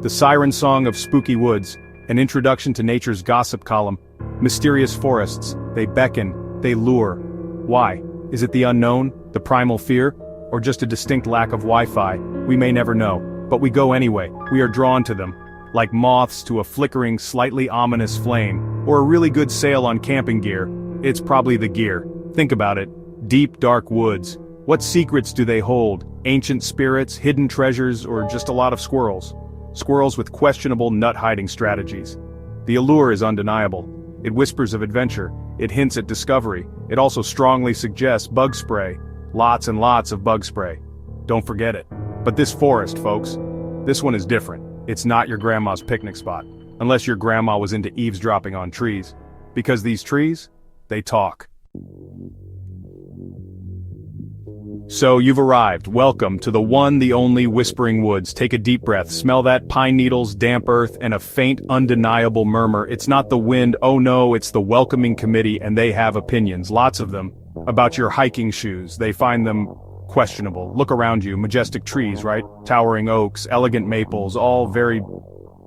The siren song of spooky woods, an introduction to nature's gossip column. Mysterious forests, they beckon, they lure. Why? Is it the unknown, the primal fear, or just a distinct lack of Wi-Fi? We may never know, but we go anyway. We are drawn to them, like moths to a flickering, slightly ominous flame, or a really good sale on camping gear. It's probably the gear. Think about it. Deep, dark woods. What secrets do they hold? Ancient spirits, hidden treasures, or just a lot of squirrels? Squirrels with questionable nut-hiding strategies. The allure is undeniable. It whispers of adventure. It hints at discovery. It also strongly suggests bug spray. Lots and lots of bug spray. Don't forget it. But this forest, folks, this one is different. It's not your grandma's picnic spot. Unless your grandma was into eavesdropping on trees. Because these trees, they talk. So you've arrived. Welcome to the one, the only Whispering Woods. Take a deep breath. Smell that pine needles, damp earth, and a faint, undeniable murmur. It's not the wind, oh no, it's the welcoming committee, and they have opinions, lots of them, about your hiking shoes. They find them questionable. Look around you, majestic trees, right? Towering oaks, elegant maples, all very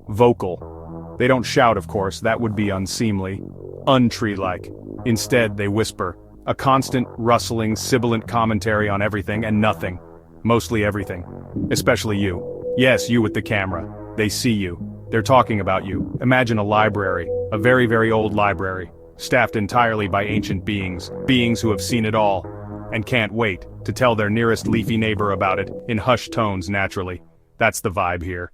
vocal. They don't shout, of course, that would be unseemly, untree-like. Instead, they whisper. A constant, rustling, sibilant commentary on everything and nothing. Mostly everything. Especially you. Yes, you with the camera. They see you. They're talking about you. Imagine a library. A very, very old library. Staffed entirely by ancient beings. Beings who have seen it all. And can't wait to tell their nearest leafy neighbor about it, in hushed tones naturally. That's the vibe here.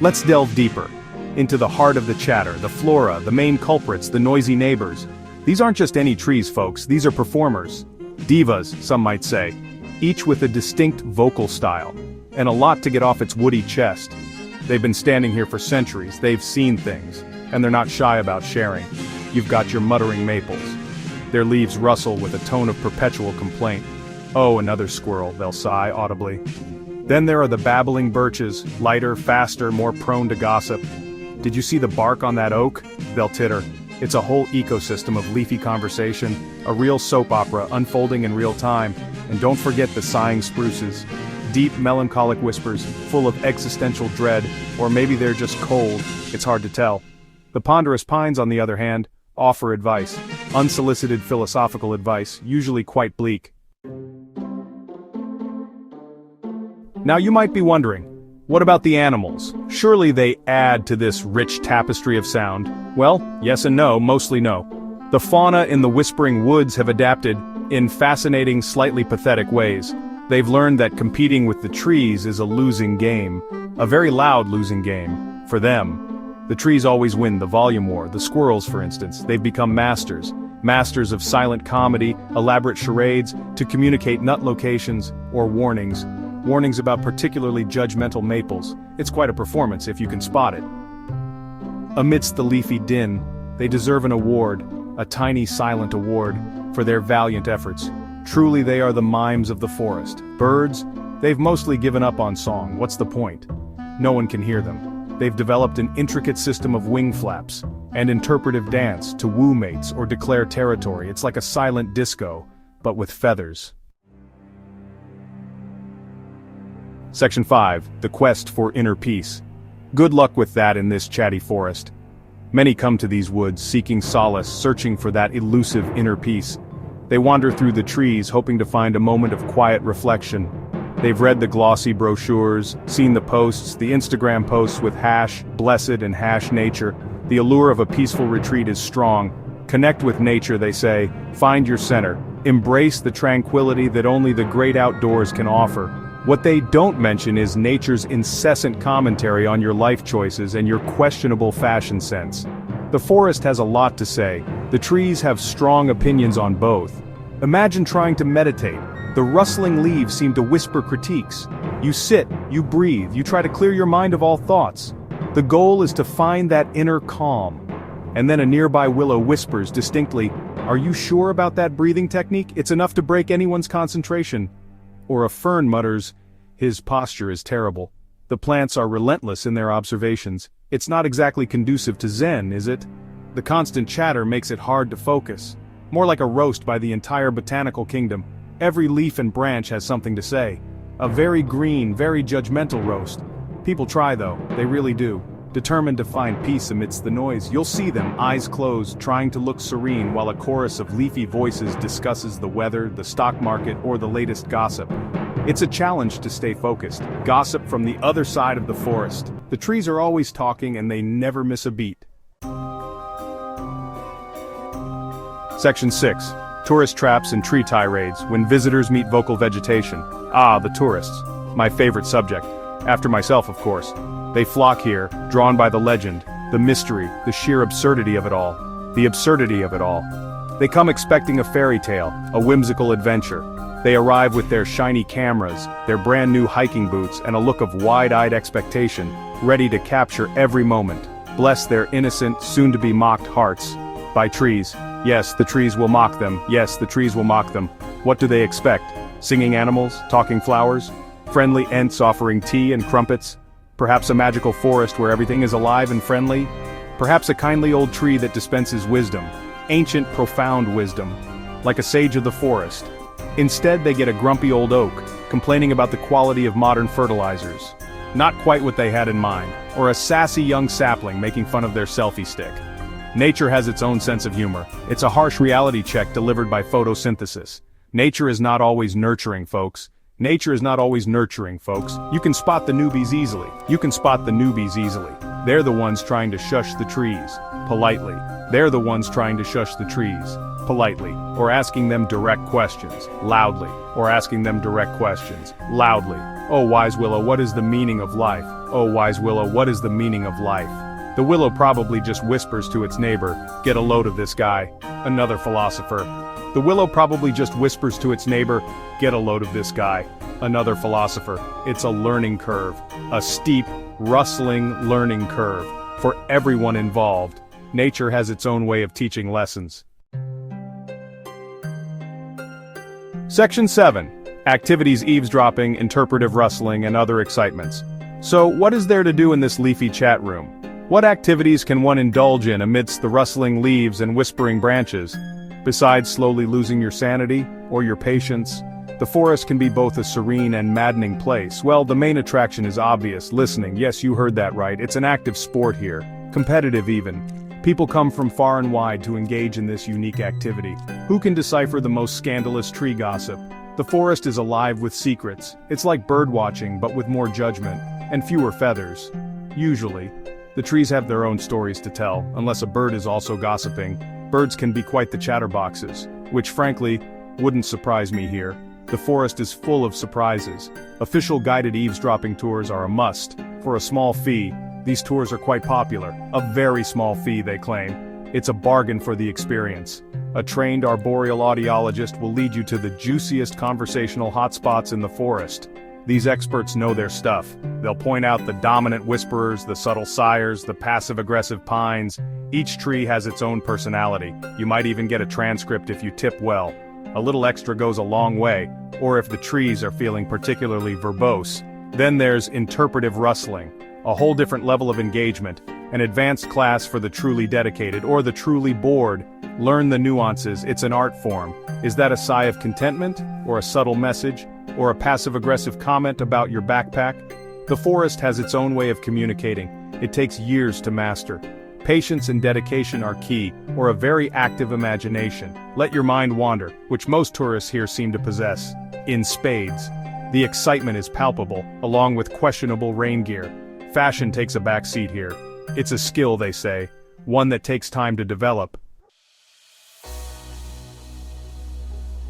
Let's delve deeper. Into the heart of the chatter, the flora, the main culprits, the noisy neighbors. These aren't just any trees, folks, these are performers. Divas, some might say. Each with a distinct vocal style. And a lot to get off its woody chest. They've been standing here for centuries, they've seen things. And they're not shy about sharing. You've got your muttering maples. Their leaves rustle with a tone of perpetual complaint. Oh, another squirrel, they'll sigh audibly. Then there are the babbling birches, lighter, faster, more prone to gossip. Did you see the bark on that oak? They'll titter. It's a whole ecosystem of leafy conversation, a real soap opera unfolding in real time. And don't forget the sighing spruces. Deep, melancholic whispers, full of existential dread, or maybe they're just cold, it's hard to tell. The ponderous pines, on the other hand, offer advice. Unsolicited philosophical advice, usually quite bleak. Now you might be wondering, what about the animals? Surely they add to this rich tapestry of sound. Well, yes and no, mostly no. The fauna in the Whispering Woods have adapted in fascinating, slightly pathetic ways. They've learned that competing with the trees is a losing game. A very loud losing game. For them. The trees always win the volume war. The squirrels, for instance, they've become masters. Masters of silent comedy, elaborate charades, to communicate nut locations, or warnings. Warnings about particularly judgmental maples. It's quite a performance if you can spot it. Amidst the leafy din, they deserve an award, a tiny silent award, for their valiant efforts. Truly they are the mimes of the forest. Birds, they've mostly given up on song. What's the point? No one can hear them. They've developed an intricate system of wing flaps and interpretive dance to woo mates or declare territory. It's like a silent disco, but with feathers. Section 5. The Quest for Inner Peace. Good luck with that in this chatty forest. Many come to these woods seeking solace, searching for that elusive inner peace. They wander through the trees hoping to find a moment of quiet reflection. They've read the glossy brochures, seen the posts, the Instagram posts with #blessed and #nature. The allure of a peaceful retreat is strong. Connect with nature, they say. Find your center. Embrace the tranquility that only the great outdoors can offer. What they don't mention is nature's incessant commentary on your life choices and your questionable fashion sense. The forest has a lot to say. The trees have strong opinions on both. Imagine trying to meditate. The rustling leaves seem to whisper critiques. You sit, you breathe, you try to clear your mind of all thoughts. The goal is to find that inner calm. And then a nearby willow whispers distinctly, "Are you sure about that breathing technique? It's enough to break anyone's concentration." Or a fern mutters, "His posture is terrible." The plants are relentless in their observations. It's not exactly conducive to Zen, is it? The constant chatter makes it hard to focus. More like a roast by the entire botanical kingdom. Every leaf and branch has something to say. A very green, very judgmental roast. People try though, they really do. Determined to find peace amidst the noise, you'll see them, eyes closed, trying to look serene while a chorus of leafy voices discusses the weather, the stock market, or the latest gossip. It's a challenge to stay focused. Gossip from the other side of the forest. The trees are always talking and they never miss a beat. Section 6. Tourist traps and tree tirades, when visitors meet vocal vegetation. Ah, the tourists. My favorite subject. After myself, of course. They flock here, drawn by the legend, the mystery, the sheer absurdity of it all. The absurdity of it all. They come expecting a fairy tale, a whimsical adventure. They arrive with their shiny cameras, their brand new hiking boots, and a look of wide-eyed expectation, ready to capture every moment. Bless their innocent, soon-to-be mocked hearts. By trees. Yes, the trees will mock them. Yes, the trees will mock them. What do they expect? Singing animals? Talking flowers? Friendly ents offering tea and crumpets? Perhaps a magical forest where everything is alive and friendly? Perhaps a kindly old tree that dispenses wisdom. Ancient, profound wisdom. Like a sage of the forest. Instead, they get a grumpy old oak, complaining about the quality of modern fertilizers. Not quite what they had in mind. Or a sassy young sapling making fun of their selfie stick. Nature has its own sense of humor. It's a harsh reality check delivered by photosynthesis. Nature is not always nurturing, folks. Nature is not always nurturing, folks. You can spot the newbies easily. You can spot the newbies easily. They're the ones trying to shush the trees. Politely. They're the ones trying to shush the trees. Politely. Or asking them direct questions. Loudly. Or asking them direct questions. Loudly. Oh, wise willow, what is the meaning of life? Oh, wise willow, what is the meaning of life? The willow probably just whispers to its neighbor, get a load of this guy. Another philosopher. The willow probably just whispers to its neighbor, get a load of this guy. Another philosopher. It's a learning curve. A steep, rustling learning curve. For everyone involved. Nature has its own way of teaching lessons. Section 7. Activities eavesdropping, interpretive rustling, and other excitements. So, what is there to do in this leafy chat room? What activities can one indulge in amidst the rustling leaves and whispering branches? Besides slowly losing your sanity, or your patience, the forest can be both a serene and maddening place. Well, the main attraction is obvious, listening. Yes, you heard that right, it's an active sport here. Competitive even. People come from far and wide to engage in this unique activity. Who can decipher the most scandalous tree gossip? The forest is alive with secrets. It's like bird watching, but with more judgment, and fewer feathers. Usually. The trees have their own stories to tell, unless a bird is also gossiping. Birds can be quite the chatterboxes, which frankly, wouldn't surprise me here. The forest is full of surprises. Official guided eavesdropping tours are a must. For a small fee, these tours are quite popular. A very small fee, they claim. It's a bargain for the experience. A trained arboreal audiologist will lead you to the juiciest conversational hotspots in the forest. These experts know their stuff. They'll point out the dominant whisperers, the subtle sighers, the passive-aggressive pines. Each tree has its own personality. You might even get a transcript if you tip well. A little extra goes a long way, or if the trees are feeling particularly verbose. Then there's interpretive rustling, a whole different level of engagement, an advanced class for the truly dedicated or the truly bored. Learn the nuances, it's an art form. Is that a sigh of contentment, or a subtle message, or a passive-aggressive comment about your backpack? The forest has its own way of communicating. It takes years to master. Patience and dedication are key, or a very active imagination. Let your mind wander, which most tourists here seem to possess. In spades. The excitement is palpable, along with questionable rain gear. Fashion takes a back seat here. It's a skill, they say, one that takes time to develop.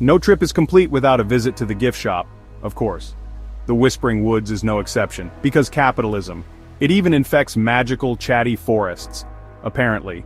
No trip is complete without a visit to the gift shop, of course. The Whispering Woods is no exception, because capitalism. It even infects magical, chatty forests, apparently.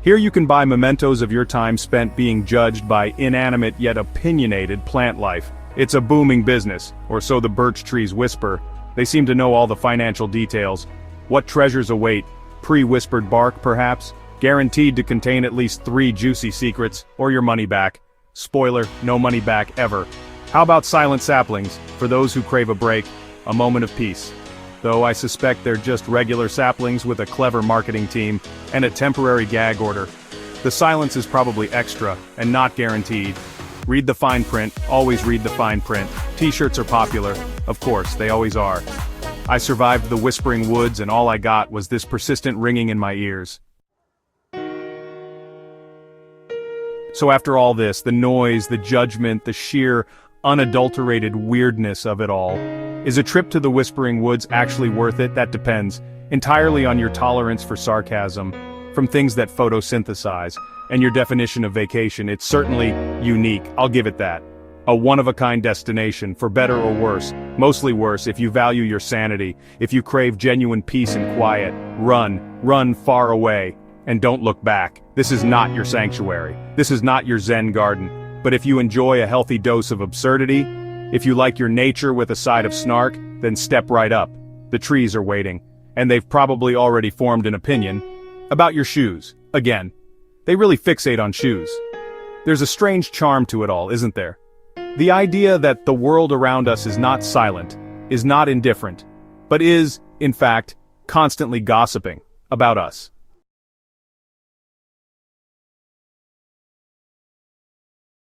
Here you can buy mementos of your time spent being judged by inanimate yet opinionated plant life. It's a booming business, or so the birch trees whisper. They seem to know all the financial details. What treasures await? Pre-whispered bark, perhaps? Guaranteed to contain at least 3 juicy secrets, or your money back. Spoiler, no money back ever. How about silent saplings, for those who crave a break, a moment of peace? Though I suspect they're just regular saplings with a clever marketing team, and a temporary gag order. The silence is probably extra, and not guaranteed. Read the fine print, always read the fine print. T-shirts are popular, Of course, they always are. I survived the whispering woods and all I got was this persistent ringing in my ears. So after all this, the noise, the judgment, the sheer, unadulterated weirdness of it all, is a trip to the Whispering Woods actually worth it? That depends entirely on your tolerance for sarcasm, from things that photosynthesize, and your definition of vacation. It's certainly unique, I'll give it that. A one-of-a-kind destination, for better or worse, mostly worse if you value your sanity, if you crave genuine peace and quiet. Run far away, and don't look back. This is not your sanctuary. This is not your Zen garden. But if you enjoy a healthy dose of absurdity, if you like your nature with a side of snark, then step right up. The trees are waiting, and they've probably already formed an opinion about your shoes. Again, they really fixate on shoes. There's a strange charm to it all, isn't there? The idea that the world around us is not silent, is not indifferent, but is, in fact, constantly gossiping about us.